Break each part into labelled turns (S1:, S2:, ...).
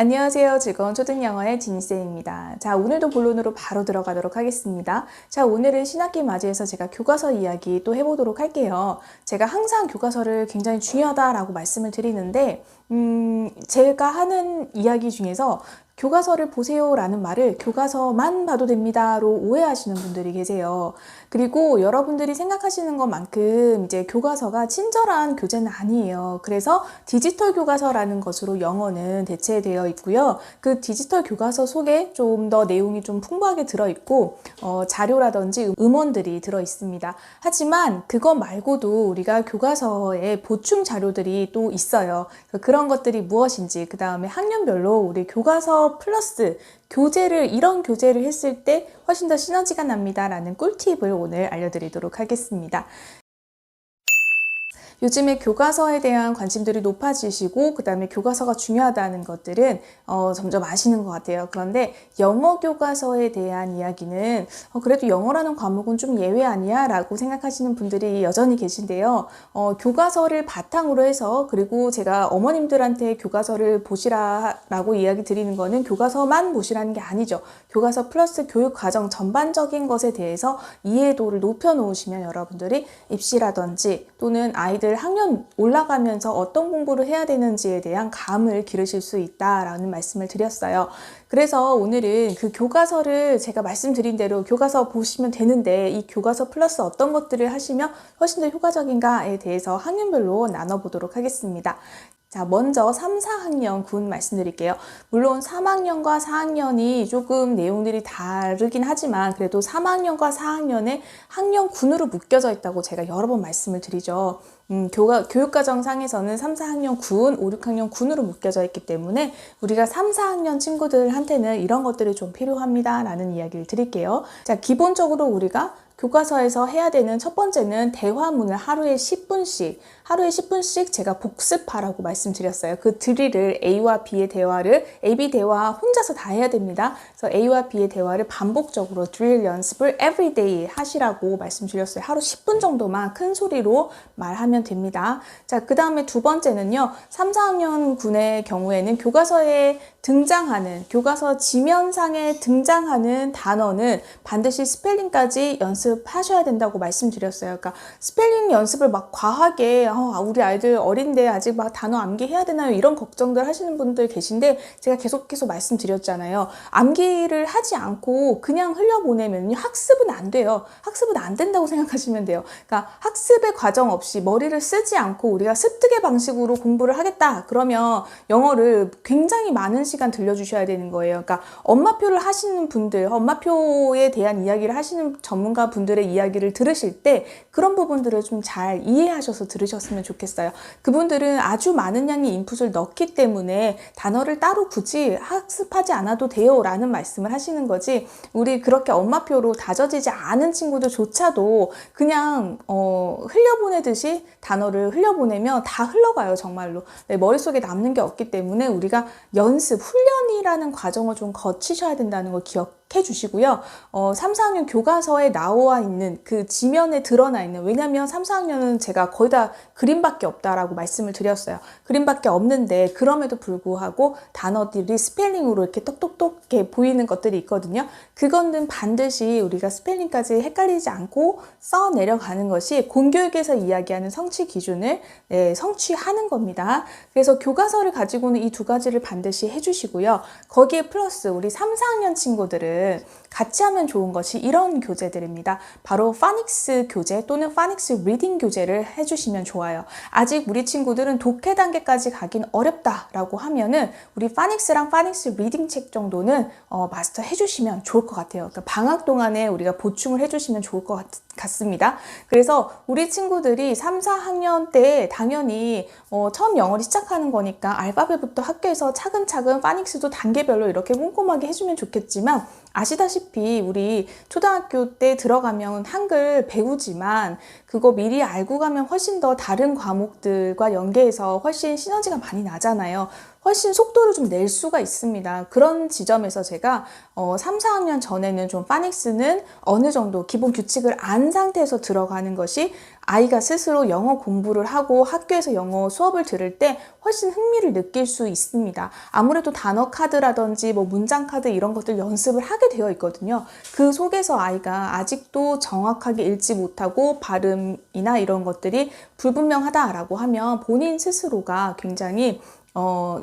S1: 안녕하세요. 즐거운 초등영어의 지니쌤입니다. 자, 오늘도 본론으로 바로 들어가도록 하겠습니다. 자, 오늘은 신학기 맞이해서 제가 교과서 이야기 또 해보도록 할게요. 제가 항상 교과서를 굉장히 중요하다라고 말씀을 드리는데 제가 하는 이야기 중에서 교과서를 보세요 라는 말을 교과서만 봐도 됩니다로 오해하시는 분들이 계세요. 그리고 여러분들이 생각하시는 것만큼 이제 교과서가 친절한 교재는 아니에요. 그래서 디지털 교과서라는 것으로 영어는 대체되어 있고요. 그 디지털 교과서 속에 좀 더 내용이 좀 풍부하게 들어있고 자료라든지 음원들이 들어있습니다. 하지만 그거 말고도 우리가 교과서에 보충 자료들이 또 있어요. 그런 것들이 무엇인지, 그 다음에 학년별로 우리 교과서 플러스 이런 교재를 했을 때 훨씬 더 시너지가 납니다 라는 꿀팁을 오늘 알려드리도록 하겠습니다. 요즘에 교과서에 대한 관심들이 높아지시고 그 다음에 교과서가 중요하다는 것들은 점점 아시는 것 같아요. 그런데 영어 교과서에 대한 이야기는 그래도 영어라는 과목은 좀 예외 아니야? 라고 생각하시는 분들이 여전히 계신데요. 교과서를 바탕으로 해서, 그리고 제가 어머님들한테 교과서를 보시라고 이야기 드리는 거는 교과서만 보시라는 게 아니죠. 교과서 플러스 교육 과정 전반적인 것에 대해서 이해도를 높여 놓으시면 여러분들이 입시라든지 또는 아이들 학년 올라가면서 어떤 공부를 해야 되는지에 대한 감을 기르실 수 있다라는 말씀을 드렸어요. 그래서 오늘은 그 교과서를 제가 말씀드린 대로 교과서 보시면 되는데 이 교과서 플러스 어떤 것들을 하시면 훨씬 더 효과적인가에 대해서 학년별로 나눠보도록 하겠습니다. 자, 먼저 3, 4학년 군 말씀드릴게요. 물론 3학년과 4학년이 조금 내용들이 다르긴 하지만 그래도 3학년과 4학년의 학년 군으로 묶여져 있다고 제가 여러 번 말씀을 드리죠. 교육과정상에서는 3, 4학년 군, 5, 6학년 군으로 묶여져 있기 때문에 우리가 3, 4학년 친구들한테는 이런 것들이 좀 필요합니다 라는 이야기를 드릴게요. 자, 기본적으로 우리가 교과서에서 해야 되는 첫 번째는 대화문을 하루에 10분씩 제가 복습하라고 말씀드렸어요. 그 드릴을 A와 B의 대화를 AB 대화 혼자서 다 해야 됩니다. 그래서 A와 B의 대화를 반복적으로 드릴 연습을 everyday 하시라고 말씀드렸어요. 하루 10분 정도만 큰 소리로 말하면 됩니다. 자, 그 다음에 두 번째는요. 3, 4학년 군의 경우에는 교과서 지면상에 등장하는 단어는 반드시 스펠링까지 연습하셔야 된다고 말씀드렸어요. 그러니까 스펠링 연습을 막 과하게 우리 아이들 어린데 아직 막 단어 암기해야 되나요? 이런 걱정들 하시는 분들 계신데 제가 계속해서 말씀드렸잖아요. 암기를 하지 않고 그냥 흘려보내면 학습은 안 돼요. 학습은 안 된다고 생각하시면 돼요. 그러니까 학습의 과정 없이 머리를 쓰지 않고 우리가 습득의 방식으로 공부를 하겠다. 그러면 영어를 굉장히 많은 시간 들려주셔야 되는 거예요. 그러니까 엄마표를 하시는 분들, 엄마표에 대한 이야기를 하시는 전문가 분들의 이야기를 들으실 때 그런 부분들을 좀 잘 이해하셔서 들으셨으면 좋겠어요. 그분들은 아주 많은 양의 인풋을 넣기 때문에 단어를 따로 굳이 학습하지 않아도 돼요 라는 말씀을 하시는 거지, 우리 그렇게 엄마표로 다져지지 않은 친구들조차도 그냥 흘려보내듯이 단어를 흘려보내면 다 흘러가요. 정말로. 네, 머릿속에 남는 게 없기 때문에 우리가 훈련이라는 과정을 좀 거치셔야 된다는 걸 기억해 주시고요. 3, 4학년 교과서에 나와 있는 그 지면에 드러나 있는, 왜냐면 3, 4학년은 제가 거의 다 그림밖에 없다라고 말씀을 드렸어요. 그림밖에 없는데 그럼에도 불구하고 단어들이 스펠링으로 이렇게 똑똑똑 이렇게 보이는 것들이 있거든요. 그거는 반드시 우리가 스펠링까지 헷갈리지 않고 써 내려가는 것이 공교육에서 이야기하는 성취 기준을 성취하는 겁니다. 그래서 교과서를 가지고는 이 두 가지를 반드시 해주시고요. 거기에 플러스 우리 3, 4학년 친구들은 같이 하면 좋은 것이 이런 교재들입니다. 바로 파닉스 교재 또는 파닉스 리딩 교재를 해주시면 좋아요. 아직 우리 친구들은 독해 단계까지 가긴 어렵다라고 하면은 우리 파닉스랑 파닉스 리딩 책 정도는 마스터 해주시면 좋을 것 같아요. 그러니까 방학 동안에 우리가 보충을 해주시면 좋을 것 같습니다. 그래서 우리 친구들이 3, 4학년 때 당연히 처음 영어를 시작하는 거니까 알파벳부터 학교에서 차근차근 파닉스도 단계별로 이렇게 꼼꼼하게 해주면 좋겠지만, 아시다시피 우리 초등학교 때 들어가면 한글 배우지만 그거 미리 알고 가면 훨씬 더 다른 과목들과 연계해서 훨씬 시너지가 많이 나잖아요. 훨씬 속도를 좀 낼 수가 있습니다. 그런 지점에서 제가 3, 4학년 전에는 좀 파닉스는 어느 정도 기본 규칙을 안 상태에서 들어가는 것이 아이가 스스로 영어 공부를 하고 학교에서 영어 수업을 들을 때 훨씬 흥미를 느낄 수 있습니다. 아무래도 단어 카드라든지 뭐 문장 카드 이런 것들 연습을 하게 되어 있거든요. 그 속에서 아이가 아직도 정확하게 읽지 못하고 발음이나 이런 것들이 불분명하다라고 하면 본인 스스로가 굉장히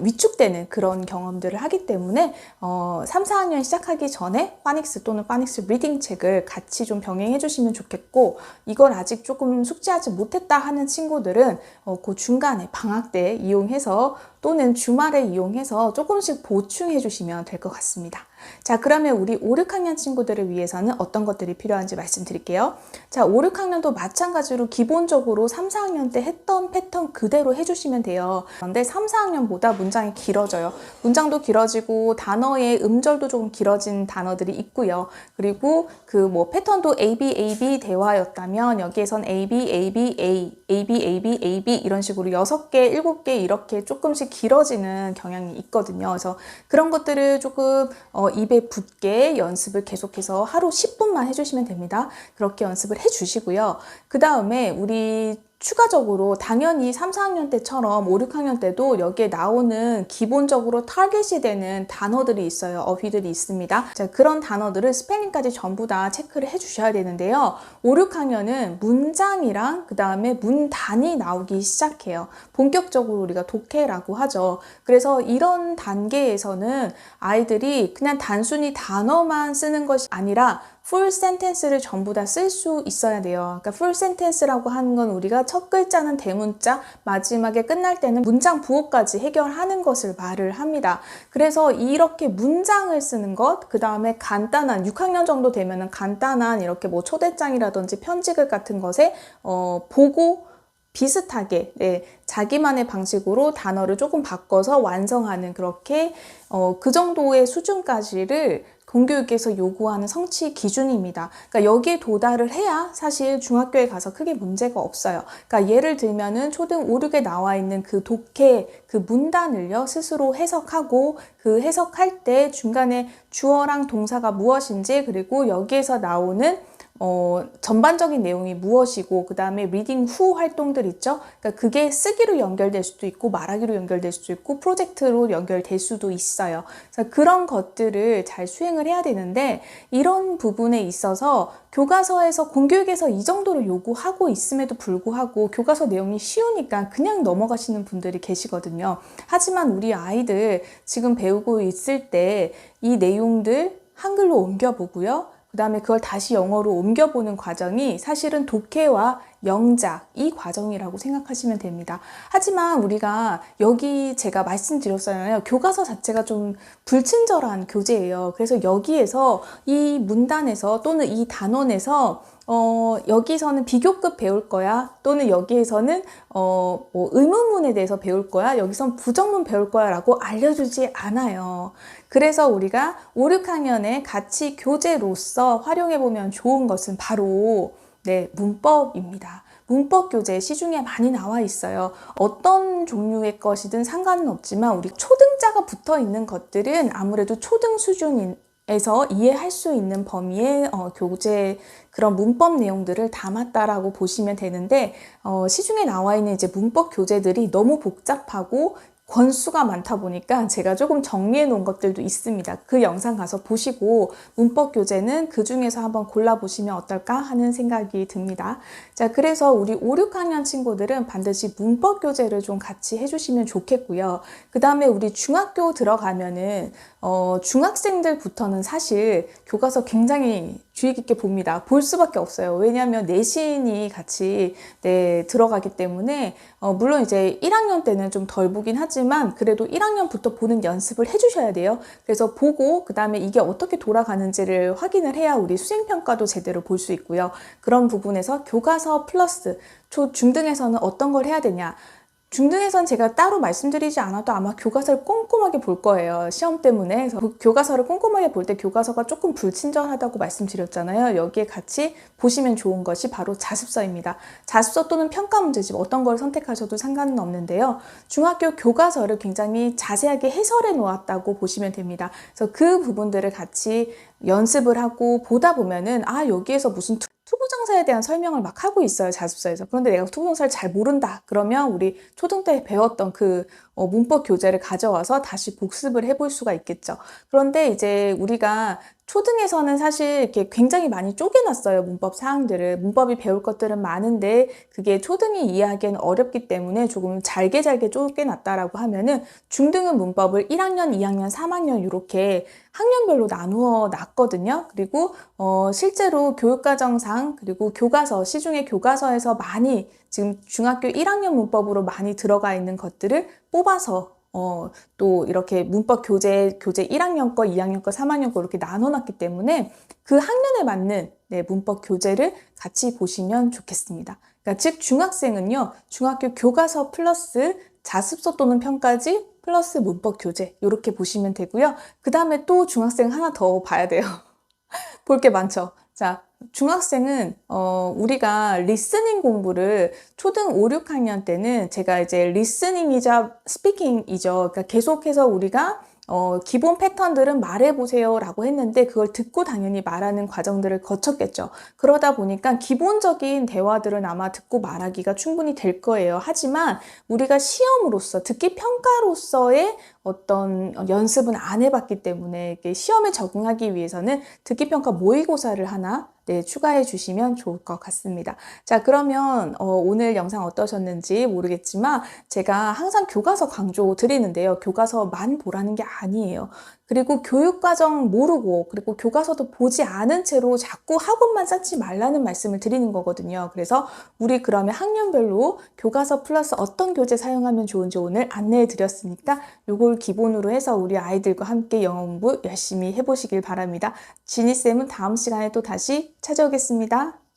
S1: 위축되는 그런 경험들을 하기 때문에 3, 4학년 시작하기 전에 파닉스 또는 파닉스 리딩 책을 같이 좀 병행해 주시면 좋겠고, 이걸 아직 조금 숙지하지 못했다 하는 친구들은 그 중간에 방학 때 이용해서 또는 주말에 이용해서 조금씩 보충해 주시면 될 것 같습니다. 자, 그러면 우리 5, 6학년 친구들을 위해서는 어떤 것들이 필요한지 말씀드릴게요. 자, 5, 6학년도 마찬가지로 기본적으로 3, 4학년 때 했던 패턴 그대로 해주시면 돼요. 그런데 3, 4학년보다 문장이 길어져요. 문장도 길어지고 단어의 음절도 조금 길어진 단어들이 있고요. 그리고 그 뭐 패턴도 ABAB 대화였다면 여기에선 ABABA, ABABAB 이런 식으로 6개, 7개 이렇게 조금씩 길어지는 경향이 있거든요. 그래서 그런 것들을 조금 입에 붙게 연습을 계속해서 하루 10분만 해주시면 됩니다. 그렇게 연습을 해주시고요. 그 다음에 우리 추가적으로 당연히 3, 4학년 때처럼 5, 6학년 때도 여기에 나오는 기본적으로 타겟이 되는 단어들이 있어요. 어휘들이 있습니다. 자, 그런 단어들을 스펠링까지 전부 다 체크를 해주셔야 되는데요. 5, 6학년은 문장이랑 그 다음에 문단이 나오기 시작해요. 본격적으로 우리가 독해라고 하죠. 그래서 이런 단계에서는 아이들이 그냥 단순히 단어만 쓰는 것이 아니라 풀 센텐스를 전부 다 쓸 수 있어야 돼요. 그러니까 풀 센텐스라고 하는 건 우리가 첫 글자는 대문자, 마지막에 끝날 때는 문장 부호까지 해결하는 것을 말을 합니다. 그래서 이렇게 문장을 쓰는 것, 그 다음에 간단한 6학년 정도 되면은 간단한 이렇게 뭐 초대장이라든지 편지글 같은 것에 보고 비슷하게 자기만의 방식으로 단어를 조금 바꿔서 완성하는 그렇게 그 정도의 수준까지를 공교육에서 요구하는 성취 기준입니다. 그러니까 여기에 도달을 해야 사실 중학교에 가서 크게 문제가 없어요. 그러니까 예를 들면은 초등 5, 6에 나와 있는 그 독해, 그 문단을요, 스스로 해석하고 그 해석할 때 중간에 주어랑 동사가 무엇인지, 그리고 여기에서 나오는 전반적인 내용이 무엇이고, 그 다음에 리딩 후 활동들 있죠? 그러니까 그게 쓰기로 연결될 수도 있고, 말하기로 연결될 수도 있고, 프로젝트로 연결될 수도 있어요. 그래서 그런 것들을 잘 수행을 해야 되는데, 이런 부분에 있어서 교과서에서, 공교육에서 이 정도로 요구하고 있음에도 불구하고 교과서 내용이 쉬우니까 그냥 넘어가시는 분들이 계시거든요. 하지만 우리 아이들 지금 배우고 있을 때 이 내용들 한글로 옮겨보고요. 그 다음에 그걸 다시 영어로 옮겨보는 과정이 사실은 독해와 영작, 이 과정이라고 생각하시면 됩니다. 하지만 우리가 여기 제가 말씀드렸잖아요. 교과서 자체가 좀 불친절한 교재예요. 그래서 여기에서 이 문단에서 또는 이 단원에서 여기서는 비교급 배울 거야, 또는 여기에서는 뭐 의문문에 대해서 배울 거야, 여기선 부정문 배울 거야 라고 알려주지 않아요. 그래서 우리가 5, 6학년에 같이 교재로서 활용해보면 좋은 것은 바로 문법입니다. 문법 교재 시중에 많이 나와 있어요. 어떤 종류의 것이든 상관은 없지만 우리 초등자가 붙어 있는 것들은 아무래도 초등 수준에서 이해할 수 있는 범위의 교재 그런 문법 내용들을 담았다라고 보시면 되는데, 시중에 나와 있는 이제 문법 교재들이 너무 복잡하고 권수가 많다 보니까 제가 조금 정리해 놓은 것들도 있습니다. 그 영상 가서 보시고 문법 교재는 그 중에서 한번 골라보시면 어떨까 하는 생각이 듭니다. 자, 그래서 우리 5, 6학년 친구들은 반드시 문법 교재를 좀 같이 해주시면 좋겠고요. 그 다음에 우리 중학교 들어가면은 중학생들부터는 사실 교과서 굉장히 주의 깊게 봅니다. 볼 수밖에 없어요. 왜냐하면 내신이 같이 들어가기 때문에 물론 이제 1학년 때는 좀 덜 보긴 하지만 그래도 1학년부터 보는 연습을 해주셔야 돼요. 그래서 보고 그 다음에 이게 어떻게 돌아가는지를 확인을 해야 우리 수행평가도 제대로 볼 수 있고요. 그런 부분에서 교과서 플러스 중등에서는 어떤 걸 해야 되냐, 중등에선 제가 따로 말씀드리지 않아도 아마 교과서를 꼼꼼하게 볼 거예요. 시험 때문에. 그래서 그 교과서를 꼼꼼하게 볼 때 교과서가 조금 불친절하다고 말씀드렸잖아요. 여기에 같이 보시면 좋은 것이 바로 자습서입니다. 자습서 또는 평가 문제집 어떤 걸 선택하셔도 상관은 없는데요. 중학교 교과서를 굉장히 자세하게 해설해 놓았다고 보시면 됩니다. 그래서 그 부분들을 같이 연습을 하고 보다 보면은 여기에서 무슨 투부정사에 대한 설명을 막 하고 있어요, 자습서에서. 그런데 내가 투부정사를 잘 모른다. 그러면 우리 초등 때 배웠던 그 문법 교재를 가져와서 다시 복습을 해볼 수가 있겠죠. 그런데 이제 우리가 초등에서는 사실 이렇게 굉장히 많이 쪼개놨어요, 문법 사항들을. 문법이 배울 것들은 많은데 그게 초등이 이해하기에는 어렵기 때문에 조금 잘게 쪼개놨다라고 하면은 중등은 문법을 1학년, 2학년, 3학년 이렇게 학년별로 나누어 놨거든요. 그리고 실제로 교육과정상 그리고 교과서, 시중의 교과서에서 많이 지금 중학교 1학년 문법으로 많이 들어가 있는 것들을 뽑아서 또 이렇게 문법 교재 1학년 거, 2학년 거, 3학년 거 이렇게 나눠놨기 때문에 그 학년에 맞는 문법 교재를 같이 보시면 좋겠습니다. 그러니까 즉 중학생은요, 중학교 교과서 플러스 자습서 또는 평가지 플러스 문법 교재 이렇게 보시면 되고요. 그 다음에 또 중학생 하나 더 봐야 돼요. 볼 게 많죠. 자, 중학생은 우리가 리스닝 공부를 초등 5, 6학년 때는 제가 이제 리스닝이자 스피킹이죠. 그러니까 계속해서 우리가 기본 패턴들은 말해보세요 라고 했는데 그걸 듣고 당연히 말하는 과정들을 거쳤겠죠. 그러다 보니까 기본적인 대화들은 아마 듣고 말하기가 충분히 될 거예요. 하지만 우리가 시험으로서 듣기 평가로서의 어떤 연습은 안 해봤기 때문에 시험에 적응하기 위해서는 듣기 평가 모의고사를 하나 추가해 주시면 좋을 것 같습니다. 자, 그러면 오늘 영상 어떠셨는지 모르겠지만 제가 항상 교과서 강조 드리는데요. 교과서만 보라는 게 아니에요. 그리고 교육과정 모르고 그리고 교과서도 보지 않은 채로 자꾸 학원만 쌓지 말라는 말씀을 드리는 거거든요. 그래서 우리 그러면 학년별로 교과서 플러스 어떤 교재 사용하면 좋은지 오늘 안내해 드렸으니까 요걸 기본으로 해서 우리 아이들과 함께 영어 공부 열심히 해보시길 바랍니다. 지니쌤은 다음 시간에 또 다시 찾아오겠습니다.